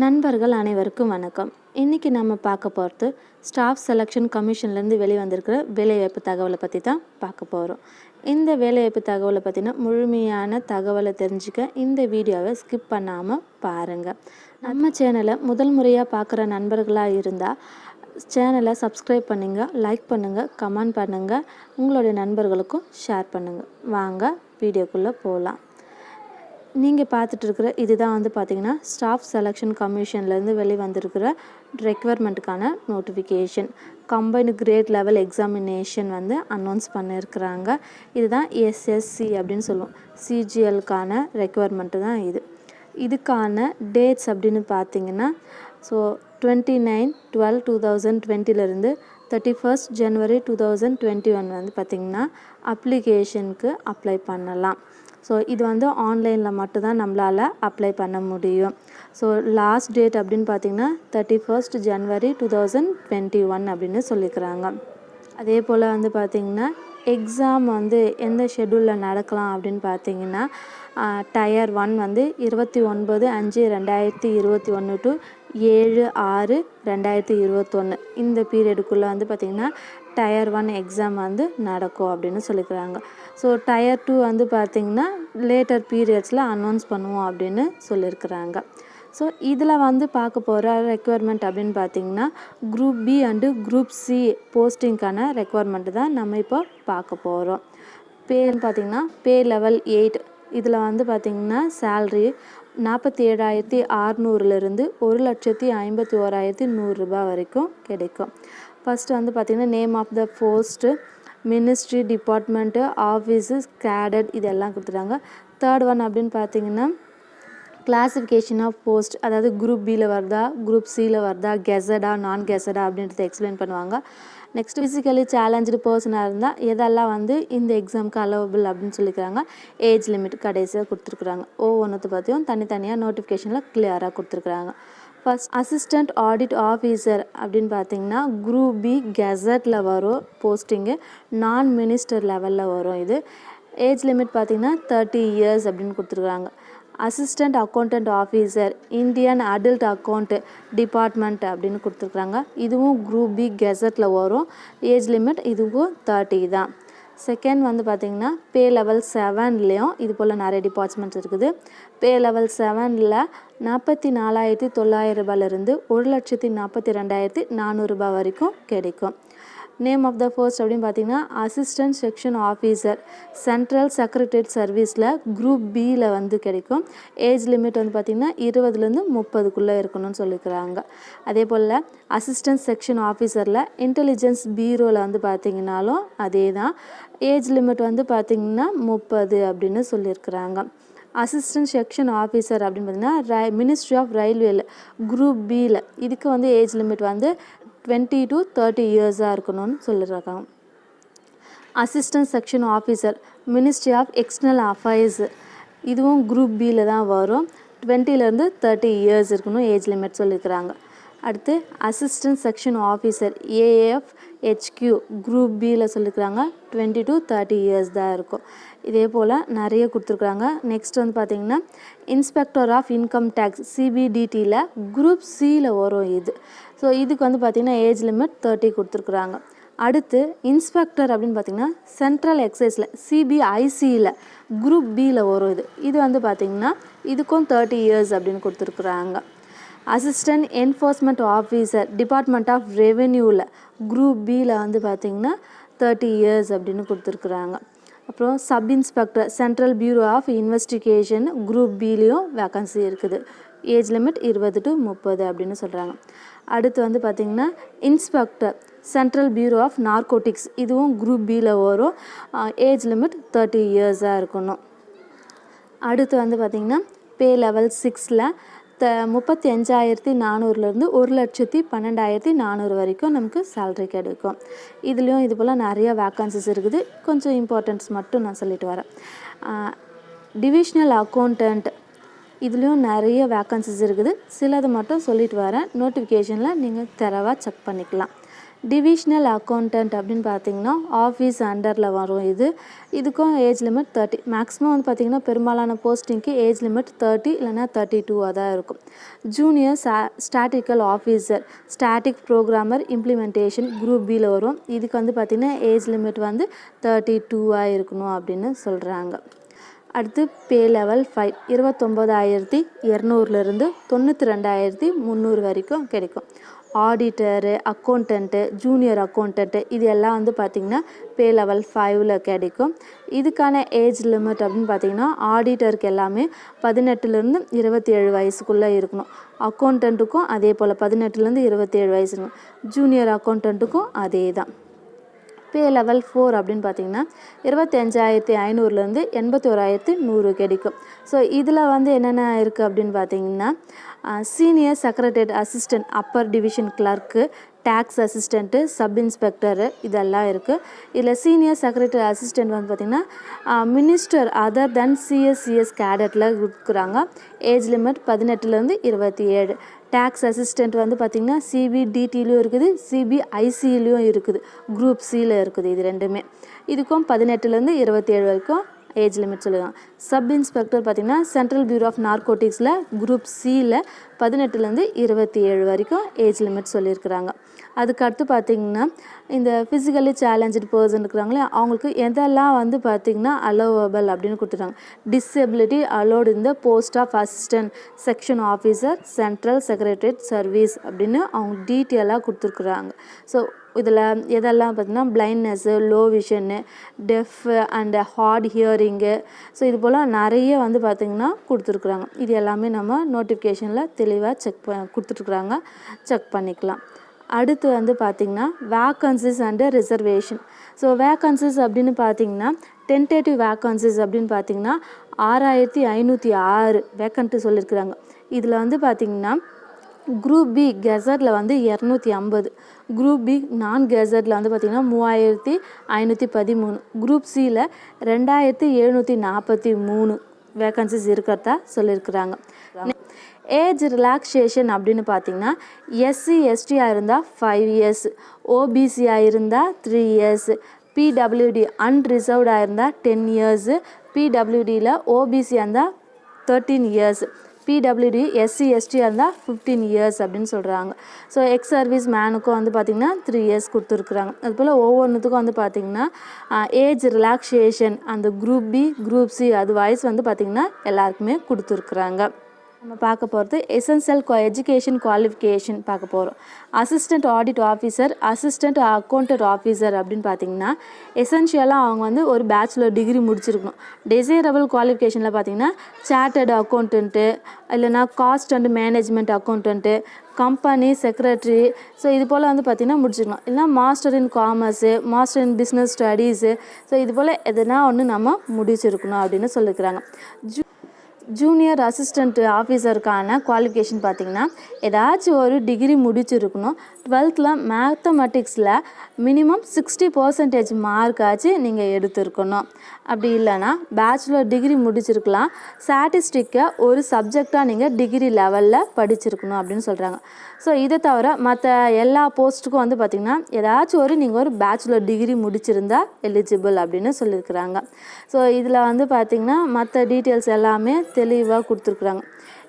நண்பர்கள் அனைவருக்கும் வணக்கம். இன்றைக்கி நம்ம பார்க்க போகிறது ஸ்டாஃப் செலெக்ஷன் கமிஷன்லேருந்து வெளிவந்திருக்கிற வேலைவாய்ப்பு தகவலை பற்றி தான் பார்க்க போகிறோம். இந்த வேலைவாய்ப்பு தகவலை பற்றின முழுமையான தகவலை தெரிஞ்சுக்க இந்த வீடியோவை ஸ்கிப் பண்ணாமல் பாருங்கள். நம்ம சேனலை முதல் முறையாக பார்க்குற நண்பர்களாக இருந்தால் சேனலை சப்ஸ்கிரைப் பண்ணுங்கள், லைக் பண்ணுங்கள், கமெண்ட் பண்ணுங்கள், உங்களுடைய நண்பர்களுக்கும் ஷேர் பண்ணுங்கள். வாங்க வீடியோக்குள்ளே போகலாம். நீங்கள் பார்த்துட்டு இருக்கிற இதுதான் பார்த்திங்கன்னா ஸ்டாஃப் செலெக்ஷன் கமிஷன்லேருந்து வெளிவந்திருக்கிற ரெக்வயர்மெண்ட்டுக்கான notification. Combined grade level examination announce பண்ணியிருக்கிறாங்க. இதுதான் எஸ்எஸ்சி அப்படின்னு சொல்லுவோம். சிஜிஎல்க்கான ரெக்வயர்மெண்ட்டு தான் இது. இதுக்கான டேட்ஸ் அப்படின்னு பார்த்திங்கன்னா 29/12/2020 31 January 2021 பார்த்திங்கன்னா அப்ளிகேஷனுக்கு அப்ளை பண்ணலாம். இது ஆன்லைனில் மட்டும்தான் நம்மளால் அப்ளை பண்ண முடியும். லாஸ்ட் டேட் அப்படின்னு பார்த்திங்கன்னா 31 January 2021 அப்படின்னு சொல்லிக்கிறாங்க. அதே போல் பார்த்திங்கன்னா எக்ஸாம் எந்த ஷெட்யூலில் நடக்கலாம் அப்படின்னு பார்த்திங்கன்னா டயர் 1 29/5/2021 to 7/6/2021 இந்த பீரியடுக்குள்ளே பார்த்திங்கன்னா டயர் 1 எக்ஸாம் நடக்கும் அப்படின்னு சொல்லிக்கிறாங்க. டயர் 2 பார்த்திங்கன்னா லேட்டர் பீரியட்ஸில் அனௌன்ஸ் பண்ணுவோம் அப்படின்னு சொல்லியிருக்கிறாங்க. இதில் பார்க்க போகிற ரெக்குவயர்மெண்ட் அப்படின்னு பார்த்திங்கன்னா group B and group C போஸ்டிங்க்கான ரெக்குவயர்மெண்ட்டு தான் நம்ம இப்போ பார்க்க போகிறோம். பேன்னு பார்த்திங்கன்னா பே லெவல் 8 இதில் பார்த்திங்கன்னா சேல்ரி 47,600 1,51,100 ரூபாய் வரைக்கும் கிடைக்கும். ஃபஸ்ட்டு பார்த்திங்கன்னா name of the post, ministry, department, office, cadet இதெல்லாம் கொடுத்துட்டாங்க. தேர்ட் ஒன் அப்படின்னு பார்த்திங்கன்னா கிளாஸிஃபிகேஷன் ஆஃப் போஸ்ட், அதாவது குரூப் பியில் வருதா, குரூப் சியில் வருதா, கெசடா, நான் கெசடா அப்படின்றத எக்ஸ்பிளைன் பண்ணுவாங்க. நெக்ஸ்ட் ஃபிசிக்கலி சேலஞ்சு பர்சனாக இருந்தால் எதெல்லாம் இந்த எக்ஸாமுக்கு அலோவபிள் அப்படின்னு சொல்லிக்கிறாங்க. ஏஜ் லிமிட் கடைசியாக கொடுத்துருக்குறாங்க. ஒவ்வொன்றத்தை பற்றியும் தனித்தனியாக நோட்டிஃபிகேஷனில் கிளியராக கொடுத்துருக்குறாங்க. ஃபஸ்ட் அசிஸ்டண்ட் ஆடிட் ஆஃபீஸர் அப்படின்னு பார்த்திங்கன்னா குரூப் பி கெசட்டில் வரும் போஸ்டிங்கு, நான் மினிஸ்டர் லெவலில் வரும். இது ஏஜ் லிமிட் பார்த்திங்கன்னா 30 years அப்படின்னு கொடுத்துருக்குறாங்க. Assistant accountant officer Indian adult account department அப்படின்னு கொடுத்துருக்குறாங்க. இதுவும் குரூப் பி கெசட்டில் வரும். ஏஜ் லிமிட் இதுவும் 30 தான். செகண்ட் பார்த்திங்கன்னா பே லெவல் 7லேயும் இது போல் நிறைய டிபார்ட்மெண்ட்ஸ் இருக்குது. பே லெவல் 7ல் 44,900 ரூபாயிலிருந்து 1,42,400 ரூபாய் வரைக்கும் கிடைக்கும். நேம் ஆஃப் த போஸ்ட் அப்படின்னு பார்த்திங்கன்னா assistant section officer central secretariat சர்வீஸில் குரூப் பியில் கிடைக்கும். ஏஜ் லிமிட் பார்த்திங்கன்னா 20லேருந்து 30க்குள்ளே இருக்கணும்னு சொல்லிக்கிறாங்க. அதே போல் அசிஸ்டன்ட் செக்ஷன் ஆஃபீஸரில் இன்டெலிஜென்ஸ் பீரோவில் பார்த்திங்கனாலும் அதே தான். ஏஜ் லிமிட் பார்த்திங்கன்னா 30 அப்படின்னு சொல்லியிருக்கிறாங்க. அசிஸ்டன்ட் செக்ஷன் ஆஃபீஸர் அப்படின்னு பார்த்திங்கன்னா மினிஸ்ட்ரி ஆஃப் ரயில்வேல குரூப் பியில் இதுக்கு ஏஜ் லிமிட் 20 to 30 years இருக்கணும்னு சொல்லியிருக்காங்க. Assistant section officer ministry of external affairs இதுவும் குரூப் பியில் தான் வரும். 20லேருந்து 30 years இருக்கணும் ஏஜ் லிமிட் சொல்லியிருக்கிறாங்க. அடுத்து assistant section officer AFHQ group பியில் சொல்லியிருக்கிறாங்க. 20 to 30 years தான் இருக்கும். இதே போல் நிறைய கொடுத்துருக்குறாங்க. நெக்ஸ்ட் பார்த்திங்கன்னா இன்ஸ்பெக்டர் ஆஃப் இன்கம் டேக்ஸ் சிபிடிடியில் குரூப் சியில் வரும் இது. இதுக்கு பார்த்திங்கன்னா ஏஜ் லிமிட் 30 கொடுத்துருக்குறாங்க. அடுத்து இன்ஸ்பெக்டர் அப்படின்னு பார்த்திங்கன்னா சென்ட்ரல் எக்ஸைஸில் சிபிஐசியில் குரூப் பியில் வரும். இது பார்த்திங்கன்னா இதுக்கும் 30 years அப்படின்னு கொடுத்துருக்குறாங்க. Assistant enforcement officer department of ரெவென்யூவில் குரூப் பியில் பார்த்திங்கன்னா 30 years அப்படின்னு கொடுத்துருக்குறாங்க. அப்புறம் sub inspector central bureau of investigation group பிலையும் வேக்கன்சி இருக்குது. ஏஜ் லிமிட் 20 to 30 அப்படின்னு சொல்கிறாங்க. அடுத்து பார்த்திங்கன்னா inspector central bureau of narcotics இதுவும் குரூப் பியில் வரும். ஏஜ் லிமிட் 30 years இருக்கணும். அடுத்து பார்த்திங்கன்னா பே லெவல் 6ல் 35,400லேருந்து 1,12,400 வரைக்கும் நமக்கு சேல்ரி கிடைக்கும். இதுலேயும் இது போல் நிறைய வேக்கன்சிஸ் இருக்குது. கொஞ்சம் இம்பார்ட்டன்ஸ் மட்டும் நான் சொல்லிட்டு வரேன். டிவிஷனல் அக்கௌண்டன்ட் இதுலேயும் நிறைய வேக்கன்சிஸ் இருக்குது. சிலது மட்டும் சொல்லிட்டு வரேன். நோட்டிஃபிகேஷனில் நீங்கள் தரவாக செக் பண்ணிக்கலாம். டிவிஷனல் அக்கௌண்டன்ட் அப்படின்னு பார்த்தீங்கன்னா ஆஃபீஸ் அண்டரில் வரும். இதுக்கும் ஏஜ் லிமிட் 30. மேக்ஸிமம் வந்து பார்த்திங்கன்னா பெரும்பாலான போஸ்டிங்க்கு ஏஜ் லிமிட் 30 இல்லைனா 32 தான் இருக்கும். Junior statistical officer, static programmer implementation group பியில் வரும். இதுக்கு வந்து பார்த்திங்கன்னா ஏஜ் லிமிட் வந்து 32 இருக்கணும் அப்படின்னு சொல்கிறாங்க. அடுத்து பே லெவல் 5 29,200லேருந்து 92,300 வரைக்கும் கிடைக்கும். ஆடிட்டரு, அக்கௌண்டன்ட்டு, ஜூனியர் அக்கௌண்டன்ட்டு இது எல்லாம் வந்து பார்த்திங்கன்னா பே லெவல் 5ல் கிடைக்கும். இதுக்கான ஏஜ் லிமிட் அப்படின்னு பார்த்திங்கன்னா ஆடிட்டருக்கு எல்லாமே 18லேருந்து 27 வயசுக்குள்ளே இருக்கணும். அக்கௌண்டண்ட்டுக்கும் அதே போல் 18லேருந்து 27 வயசு இருக்கணும். ஜூனியர் அக்கௌண்டண்ட்டுக்கும் அதே தான். பே லெவல் 4 அப்படின்னு பார்த்தீங்கன்னா 25,500லேருந்து 81,100 கிடைக்கும். ஸோ இதில் வந்து என்னென்ன இருக்குது அப்படின்னு பார்த்தீங்கன்னா senior secretariat assistant, upper division clerk, tax assistant, sub inspector இதெல்லாம் இருக்குது. இதில் சீனியர் செக்ரட்டரி அசிஸ்டண்ட் வந்து பார்த்திங்கன்னா மினிஸ்டர் அதர் தென் சிஎஸ் கேடட்டில் கொடுக்குறாங்க. ஏஜ் லிமிட் 18லேருந்து 27. டேக்ஸ் அசிஸ்டண்ட் வந்து பார்த்திங்கன்னா சிபிடிடிலையும் இருக்குது, சிபிஐசிலையும் இருக்குது, குரூப் சியில் இருக்குது. இது ரெண்டுமே. இதுக்கும் 18லேருந்து 27 வரைக்கும் ஏஜ் லிமிட் சொல்லுவாங்க. சப் இன்ஸ்பெக்டர் பார்த்திங்கன்னா சென்ட்ரல் பியூரோ ஆஃப் நார்கோட்டிக்ஸில் குரூப் சியில் 18லேருந்து 27 வரைக்கும் ஏஜ் லிமிட் சொல்லியிருக்கிறாங்க. அதுக்கடுத்து பார்த்திங்கன்னா இந்த ஃபிசிக்கலி சேலஞ்சு பர்சன் இருக்கிறாங்களே அவங்களுக்கு எதெல்லாம் வந்து பார்த்திங்கன்னா அலோவபிள் அப்படின்னு கொடுத்துருக்காங்க. டிசபிலிட்டி அலோடு இந்த post of assistant section officer central secretariat service அப்படின்னு அவங்க டீட்டெயிலாக கொடுத்துருக்குறாங்க. ஸோ இதில் எதெல்லாம் பார்த்திங்கன்னா பிளைண்ட்னஸ்ஸு, லோ விஷன்னு, deaf and hard hearing, so இது போல் நிறைய வந்து பார்த்திங்கன்னா கொடுத்துருக்குறாங்க. இது எல்லாமே நம்ம நோட்டிஃபிகேஷனில் தெளிவாக கொடுத்துட்ருக்குறாங்க, செக் பண்ணிக்கலாம். அடுத்து வந்து பார்த்திங்கன்னா vacancies and reservation. So vacancies அப்படின்னு பார்த்திங்கன்னா டென்டேட்டிவ் வேக்கன்சிஸ் அப்படின்னு பார்த்திங்கன்னா 6,506 வேக்கன்ட்டு சொல்லியிருக்கிறாங்க. இதில் வந்து பார்த்திங்கன்னா குரூப் பி கெசட்டில் வந்து 250, குரூப் பி நான் கெசட்டில் வந்து பார்த்திங்கன்னா 3,513, குரூப் சியில் 2,743 வேக்கன்சிஸ் இருக்கிறதா சொல்லியிருக்கிறாங்க. ஏஜ் ரிலாக்ஸேஷன் அப்படின்னு பார்த்திங்கன்னா எஸ்சி எஸ்டியாக இருந்தால் 5 இயர்ஸ், ஓபிசியாக இருந்தால் 3 இயர்ஸ், பிடபிள்யூடி அன்ரிசர்வ்டாக இருந்தால் 10 இயர்ஸு, பிடபிள்யூடியில் ஓபிசியாக இருந்தால் 13 இயர்ஸ், பிடபிள்யூடி எஸ்சி எஸ்டியாக இருந்தால் 15 இயர்ஸ் அப்படின்னு சொல்கிறாங்க. ஸோ எக்ஸ் சர்வீஸ் மேனுக்கும் வந்து பார்த்திங்கன்னா 3 இயர்ஸ் கொடுத்துருக்குறாங்க. அதுபோல் ஒவ்வொன்றுத்துக்கும் வந்து பார்த்திங்கன்னா ஏஜ் ரிலாக்ஸேஷன் அந்த குரூப் பி குரூப் சி அது வாய்ஸ் வந்து பார்த்திங்கன்னா எல்லாருக்குமே கொடுத்துருக்குறாங்க. நம்ம பார்க்க போகிறது எசென்சியல் எஜுகேஷன் குவாலிஃபிகேஷன் பார்க்க போகிறோம். Assistant audit officer, assistant accountant officer அப்படின்னு பார்த்திங்கன்னா எசென்ஷியலாக அவங்க வந்து ஒரு பேச்சுலர் டிகிரி முடிச்சிருக்கணும். டிசைரபிள் குவாலிஃபிகேஷனில் பார்த்திங்கன்னா சார்ட்டர்டு அக்கௌண்டன்ட்டு, இல்லைனா cost and management accountant, company secretary, so இது போல் வந்து பார்த்திங்கன்னா முடிச்சுக்கணும். இல்லைனா master in commerce, master in business studies, so இது போல் எதுனா ஒன்று நம்ம முடிச்சிருக்கணும் அப்படின்னு சொல்லியிருக்கிறாங்க. ஜூனியர் அசிஸ்டண்ட் ஆஃபீஸருக்கான குவாலிஃபிகேஷன் பார்த்திங்கன்னா ஏதாச்சும் ஒரு டிகிரி முடிச்சிருக்கணும். 12th மேத்தமெட்டிக்ஸில் மினிமம் 60% மார்க்காச்சு நீங்கள் எடுத்துருக்கணும். அப்படி இல்லைனா பேச்சுலர் டிகிரி முடிச்சிருக்கலாம். ஸ்டாட்டிஸ்டிக்கை ஒரு சப்ஜெக்டாக நீங்கள் டிகிரி லெவலில் படிச்சிருக்கணும் அப்படின்னு சொல்கிறாங்க. ஸோ இதை தவிர மற்ற எல்லா போஸ்ட்டுக்கும் வந்து பார்த்திங்கன்னா ஏதாச்சும் நீங்கள் ஒரு பேச்சுலர் டிகிரி முடிச்சிருந்தா எலிஜிபிள் அப்படின்னு சொல்லியிருக்கிறாங்க. ஸோ இதில் வந்து பார்த்திங்கன்னா மற்ற டீட்டெயில்ஸ் எல்லாமே தெளிவாக கொடுத்துருக்குறாங்க.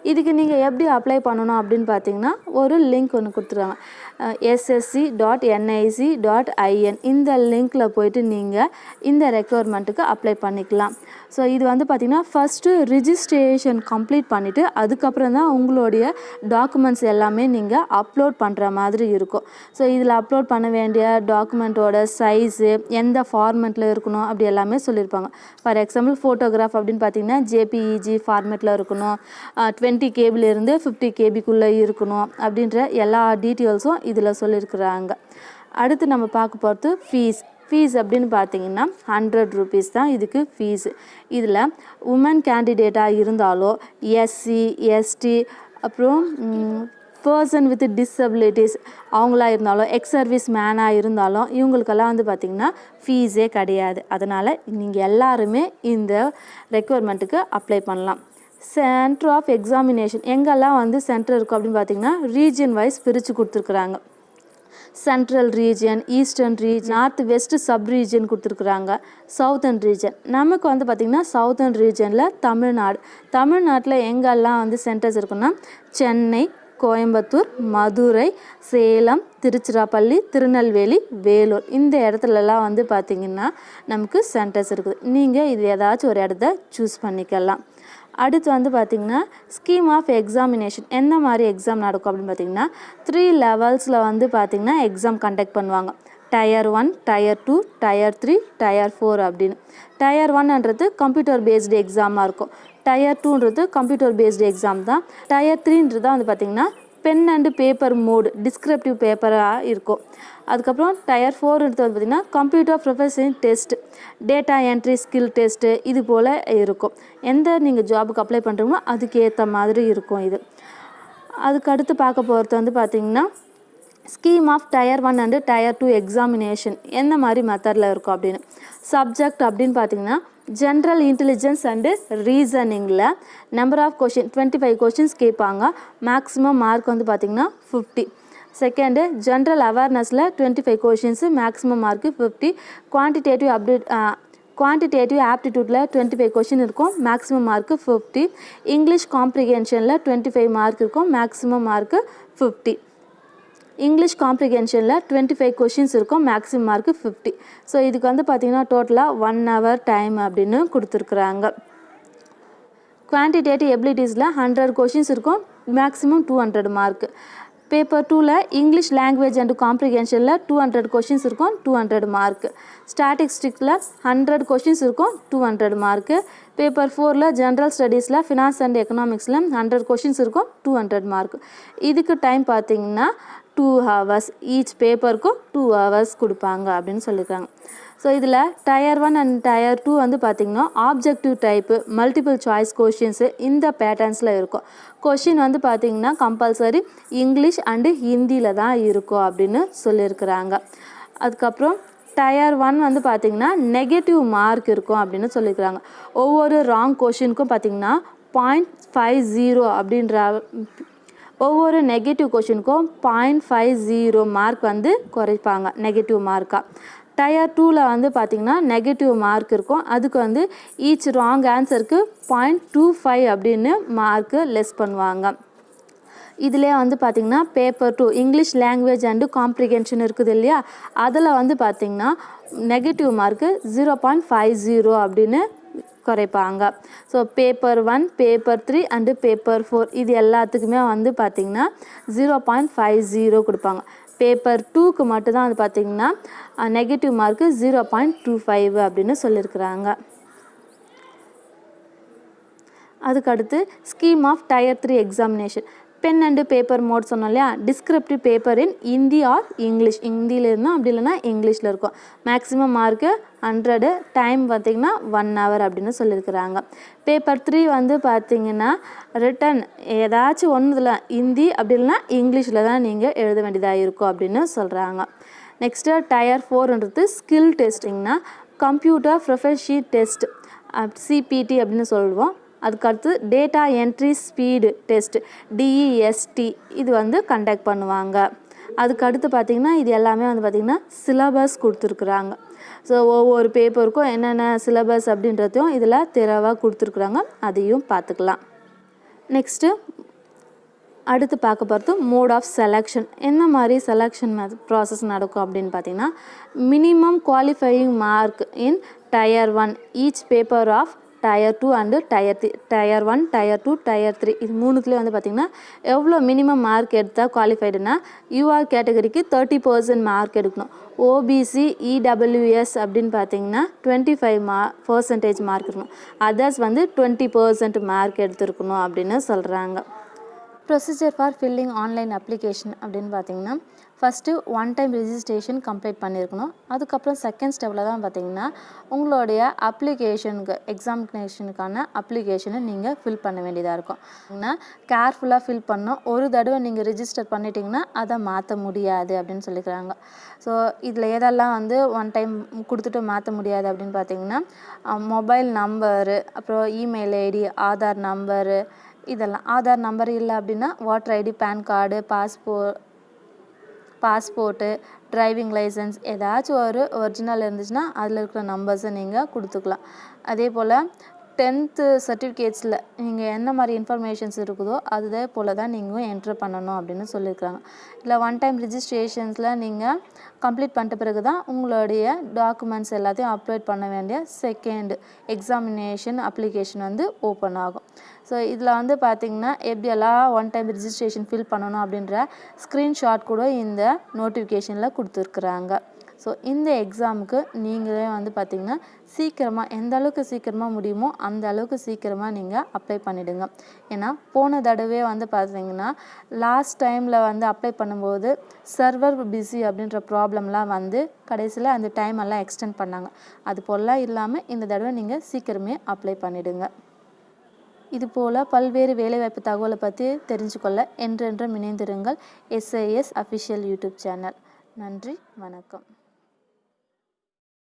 இதுக்கு நீங்கள் எப்படி அப்ளை பண்ணணும் அப்படின்னு பார்த்தீங்கன்னா ஒரு லிங்க் ஒன்று கொடுத்துருக்காங்க, ssc.nic.in. இந்த லிங்க்கில் போய்ட்டு நீங்கள் இந்த ரெக்குவயர்மெண்ட்டுக்கு அப்ளை பண்ணிக்கலாம். ஸோ இது வந்து பார்த்திங்கன்னா ஃபஸ்ட்டு ரிஜிஸ்ட்ரேஷன் கம்ப்ளீட் பண்ணிவிட்டு அதுக்கப்புறம் தான் உங்களுடைய டாக்குமெண்ட்ஸ் எல்லாமே நீங்கள் அப்லோட் பண்ணுற மாதிரி இருக்கும். ஸோ இதில் அப்லோட் பண்ண வேண்டிய டாக்குமெண்ட்டோட சைஸு எந்த ஃபார்மெட்டில் இருக்கணும் அப்படி எல்லாமே சொல்லியிருப்பாங்க. ஃபார் எக்ஸாம்பிள் ஃபோட்டோகிராஃப் அப்படின்னு பார்த்திங்கன்னா ஜேபிஇஜி ஃபார்மேட்டில் இருக்கணும், 20 கேபிலேருந்து 50 கேபிக்குள்ளே இருக்கணும் அப்படின்ற எல்லா டீட்டெயில்ஸும் இதில் சொல்லியிருக்கிறாங்க. அடுத்து நம்ம பார்க்க போகிறது ஃபீஸ் அப்படின்னு பார்த்தீங்கன்னா 100 rupees தான் இதுக்கு ஃபீஸு. இதில் உமன் கேண்டிடேட்டாக இருந்தாலோ, எஸ்சி எஸ்டி, அப்புறம் பர்சன் வித் டிசபிலிட்டிஸ் அவங்களா இருந்தாலும், எக்ஸ் சர்வீஸ் மேனாக இருந்தாலும் இவங்களுக்கெல்லாம் வந்து பார்த்திங்கன்னா ஃபீஸே கிடையாது. அதனால் நீங்கள் எல்லாருமே இந்த ரெக்குவயர்மெண்ட்டுக்கு அப்ளை பண்ணலாம். சென்டர் ஆஃப் எக்ஸாமினேஷன் எங்கெல்லாம் வந்து சென்டர் இருக்கும் அப்படின்னு பார்த்திங்கன்னா ரீஜியன் வைஸ் பிரித்து கொடுத்துருக்குறாங்க. Central region, eastern region, north west sub region கொடுத்துருக்குறாங்க, சவுத்தர்ன் ரீஜன். நமக்கு வந்து பார்த்திங்கன்னா சவுத்தர்ன் ரீஜனில் தமிழ்நாட்டில் எங்கெல்லாம் வந்து சென்டர்ஸ் இருக்குன்னா சென்னை, கோயம்புத்தூர், மதுரை, சேலம், திருச்சிராப்பள்ளி, திருநெல்வேலி, வேலூர் இந்த இடத்துலலாம் வந்து பார்த்திங்கன்னா நமக்கு சென்டர்ஸ் இருக்குது. நீங்கள் இது ஏதாச்சும் ஒரு இடத்த சூஸ் பண்ணிக்கலாம். அடுத்து வந்து பார்த்திங்கன்னா ஸ்கீம் ஆஃப் எக்ஸாமினேஷன் என்ன மாதிரி எக்ஸாம் நடக்கும் அப்படின்னு பார்த்திங்கன்னா 3 லெவல்ஸில் வந்து பார்த்திங்கன்னா எக்ஸாம் கண்டக்ட் பண்ணுவாங்க. Tier 1, Tier 2, Tier 3, Tier 4 அப்படின்னு. Tier 1ன்றது கம்ப்யூட்டர் பேஸ்டு எக்ஸாமாக இருக்கும். Tier 2ன்றது கம்ப்யூட்டர் பேஸ்டு எக்ஸாம் தான். Tier 3ன்றது வந்து பார்த்திங்கன்னா pen and paper mode descriptive பேப்பராக இருக்கும். அதுக்கப்புறம் Tier 4ன்றது வந்து பார்த்திங்கன்னா computer professional test, data entry skill test இது போல் இருக்கும். எந்த நீங்கள் ஜாபுக்கு அப்ளை பண்ணுறீங்களோ அதுக்கு ஏற்ற மாதிரி இருக்கும் இது. அதுக்கு அடுத்து பார்க்க போகிறது வந்து பார்த்திங்கன்னா scheme of Tier 1 and Tier 2 examination என்ன மாதிரி மெத்தடில் இருக்கும் அப்படின்னு. சப்ஜெக்ட் அப்படின்னு பார்த்திங்கன்னா ஜென்ரல் இன்டெலிஜென்ஸ் அண்டு ரீசனிங்கில் நம்பர் ஆஃப் கொஷின் 25 கொஷின்ஸ் கேட்பாங்க. மேக்ஸிமம் மார்க் வந்து பார்த்திங்கன்னா 50. செகண்டு ஜென்ரல் அவேர்னஸில் 25 கொஷின்ஸு, மேக்ஸிமம் மார்க்கு 50. குவான்டிடேட்டிவ் ஆப்டிடியூட்டில் 25 கொஷின் இருக்கும், மேக்ஸிமம் மார்க்கு 50. இங்கிலீஷ் காம்ப்ரிஹென்ஷனில் 25 மார்க் இருக்கும், மேக்ஸிமம் மார்க்கு 50. இங்கிலீஷ் காம்ப்ரிஹென்ஷனில் 25 கொஷின்ஸ் இருக்கும், மேக்ஸிமம் மார்க்கு 50. ஸோ இதுக்கு வந்து பார்த்திங்கன்னா டோட்டலாக 1 hour டைம் அப்படின்னு கொடுத்துருக்குறாங்க. குவான்டிடேட்டிவ் எபிலிட்டிஸில் 100 கொஷின்ஸ் இருக்கும், மேக்ஸிமம் 200 மார்க்கு. பேப்பர் 2ல் இங்கிலீஷ் லாங்குவேஜ் அண்ட் காம்ப்ரிஹென்ஷனில் 200 கொஷின்ஸ் இருக்கும், 200 மார்க்கு. ஸ்டாட்டிஸ்டிக்ஸில் 100 கொஷின்ஸ் இருக்கும், 200 மார்க்கு. பேப்பர் 4ல் ஜென்ரல் ஸ்டடீஸில் ஃபினான்ஸ் அண்ட் எக்கனாமிக்ஸில் 100 கொஷின்ஸ் இருக்கும், 200 மார்க்கு. இதுக்கு டைம் பார்த்திங்கன்னா 2 hours, ஈச் பேப்பருக்கும் 2 hours கொடுப்பாங்க அப்படின்னு சொல்லியிருக்காங்க. ஸோ இதில் Tier 1 அண்ட் Tier 2 வந்து பார்த்திங்கன்னா objective type, multiple choice questions இந்த பேட்டர்ன்ஸில் இருக்கும். கொஷின் வந்து பார்த்திங்கன்னா கம்பல்சரி இங்கிலீஷ் அண்டு ஹிந்தியில் தான் இருக்கும் அப்படின்னு சொல்லியிருக்கிறாங்க. அதுக்கப்புறம் Tier 1 வந்து பார்த்திங்கன்னா நெகட்டிவ் மார்க் இருக்கும் அப்படின்னு சொல்லியிருக்கிறாங்க. ஒவ்வொரு ராங் கொஷினுக்கும் பார்த்திங்கன்னா 0.50 அப்படின்ற ஒவ்வொரு நெகட்டிவ் கொஷினுக்கும் 0.50 மார்க் வந்து குறைப்பாங்க நெகட்டிவ் மார்க்காக. Tier 2ல் வந்து பார்த்திங்கன்னா நெகட்டிவ் மார்க் இருக்கும், அதுக்கு வந்து ஈச் ராங் ஆன்சருக்கு 0.25 அப்படின்னு மார்க்கு லெஸ் பண்ணுவாங்க. இதிலே வந்து பார்த்திங்கன்னா paper 2 English language and comprehension இருக்குது இல்லையா, அதில் வந்து பார்த்திங்கன்னா நெகட்டிவ் மார்க்கு 0.50 அப்படின்னு குறைப்பாங்க. So paper 1, paper 3 and paper 4 இது எல்லாத்துக்குமே வந்து பார்த்திங்கன்னா 0.50 கொடுப்பாங்க. பேப்பர் 2க்கு மட்டும்தான் வந்து பார்த்திங்கன்னா நெகட்டிவ் மார்க்கு 0.25 அப்படின்னு சொல்லியிருக்கிறாங்க. அதுக்கடுத்து scheme of Tier 3 examination pen and paper mode சொன்னோம் இல்லையா, descriptive paper in Hindi or English, ஹிந்தியில் இருந்தால் அப்படி இல்லைனா இங்கிலீஷில் இருக்கும். மேக்ஸிமம் மார்க்கு 100, டைம் பார்த்திங்கன்னா 1 hour அப்படின்னு சொல்லியிருக்கிறாங்க. பேப்பர் 3 வந்து பார்த்திங்கன்னா ரிட்டன் ஏதாச்சும் ஒன்றுல ஹிந்தி அப்படி இல்லைனா இங்கிலீஷில் தான் நீங்கள் எழுத வேண்டியதாக இருக்கும் அப்படின்னு சொல்கிறாங்க. நெக்ஸ்ட்டு Tier 4ன்றது ஸ்கில் டெஸ்டிங்னா கம்ப்யூட்டர் ப்ரொஃபஷனல் டெஸ்ட், CPT அப்படின்னு சொல்லுவோம். அதுக்கடுத்து data entry speed test, DEST இது வந்து கண்டக்ட் பண்ணுவாங்க. அதுக்கடுத்து பார்த்திங்கன்னா இது எல்லாமே வந்து பார்த்திங்கன்னா சிலபஸ் கொடுத்துருக்குறாங்க. ஸோ ஒவ்வொரு பேப்பருக்கும் என்னென்ன சிலபஸ் அப்படின்றதையும் இதில் தெளிவாக கொடுத்துருக்குறாங்க, அதையும் பார்த்துக்கலாம். நெக்ஸ்ட்டு அடுத்து பார்க்க போகிறது மோட் ஆஃப் செலெக்ஷன். என்ன மாதிரி செலெக்ஷன் ப்ராசஸ் நடக்கும் அப்படின்னு பார்த்திங்கன்னா minimum qualifying mark in Tier 1 each paper of Tier 2 and Tier 3. Tier 1, Tier 2, Tier 3 இது மூணுத்துலேயும் வந்து பார்த்திங்கன்னா எவ்வளோ மினிமம் மார்க் எடுத்தால் குவாலிஃபைடுனா யூஆர் கேட்டகரிக்கு 30% மார்க் எடுக்கணும். OBC, EWS அப்படின்னு பார்த்திங்கன்னா 25% மார்க் இருக்கணும். அதர்ஸ் வந்து 20% மார்க் எடுத்துருக்கணும் அப்படின்னு சொல்கிறாங்க. Procedure for filling online application அப்படின்னு பார்த்திங்கன்னா ஃபஸ்ட்டு 1 டைம் ரிஜிஸ்ட்ரேஷன் கம்ப்ளீட் பண்ணியிருக்கணும். அதுக்கப்புறம் செகண்ட் ஸ்டெப்பில் தான் பார்த்திங்கன்னா உங்களுடைய அப்ளிகேஷனுக்கு எக்ஸாமினேஷனுக்கான அப்ளிகேஷனை நீங்கள் ஃபில் பண்ண வேண்டியதாக இருக்கும். கேர்ஃபுல்லாக ஃபில் பண்ணணும். ஒரு தடவை நீங்கள் ரிஜிஸ்டர் பண்ணிட்டீங்கன்னா அதை மாற்ற முடியாது அப்படின்னு சொல்லிக்கிறாங்க. ஸோ இதில் எதெல்லாம் வந்து 1 டைம் கொடுத்துட்டு மாற்ற முடியாது அப்படின்னு பார்த்திங்கன்னா மொபைல் நம்பரு, அப்புறம் இமெயில் ஐடி, ஆதார் நம்பரு, இதெல்லாம். ஆதார் நம்பர் இல்லை அப்படின்னா voter ID, PAN card, passport, driving licence ஏதாச்சும் ஒரு ஒரிஜினல் இருந்துச்சுன்னா அதில் இருக்கிற நம்பர்ஸை நீங்கள் கொடுத்துக்கலாம். அதே போல் 10th சர்டிஃபிகேட்ஸில் நீங்கள் என்ன மாதிரி இன்ஃபர்மேஷன்ஸ் இருக்குதோ அதே போல் தான் நீங்கள் என்ட்ரு பண்ணணும் அப்படின்னு சொல்லியிருக்காங்க. இல்லை ஒன் டைம் ரிஜிஸ்ட்ரேஷன்ஸில் நீங்கள் கம்ப்ளீட் பண்ணிட்ட பிறகு தான் உங்களுடைய டாக்குமெண்ட்ஸ் எல்லாத்தையும் அப்லோட் பண்ண வேண்டிய செகண்ட் எக்ஸாமினேஷன் அப்ளிகேஷன் வந்து ஓப்பன் ஆகும். ஸோ இதில் வந்து பார்த்திங்கன்னா எப்படியெல்லாம் ஒன் டைம் ரிஜிஸ்ட்ரேஷன் ஃபில் பண்ணணும் அப்படின்ற ஸ்க்ரீன்ஷாட் கூட இந்த நோட்டிஃபிகேஷனில் கொடுத்துருக்குறாங்க. ஸோ இந்த எக்ஸாமுக்கு நீங்களே வந்து பார்த்திங்கன்னா சீக்கிரமாக எந்த அளவுக்கு சீக்கிரமாக முடியுமோ அந்த அளவுக்கு சீக்கிரமாக நீங்கள் அப்ளை பண்ணிவிடுங்க. ஏன்னா போன தடவை வந்து பார்த்திங்கன்னா லாஸ்ட் டைமில் வந்து அப்ளை பண்ணும்போது சர்வர் பிஸி அப்படின்ற ப்ராப்ளம்லாம் வந்து கடைசியில் அந்த டைம் எல்லாம் எக்ஸ்டெண்ட் பண்ணாங்க. அது போலலாம் இல்லாமல் இந்த தடவை நீங்கள் சீக்கிரமே அப்ளை பண்ணிவிடுங்க. இதுபோல் பல்வேறு வேலைவாய்ப்பு தகவலை பற்றி தெரிஞ்சுக்கொள்ள என்றென்றும் இணைந்திருங்கள் SIS அஃபிஷியல் யூடியூப் சேனல். நன்றி, வணக்கம்.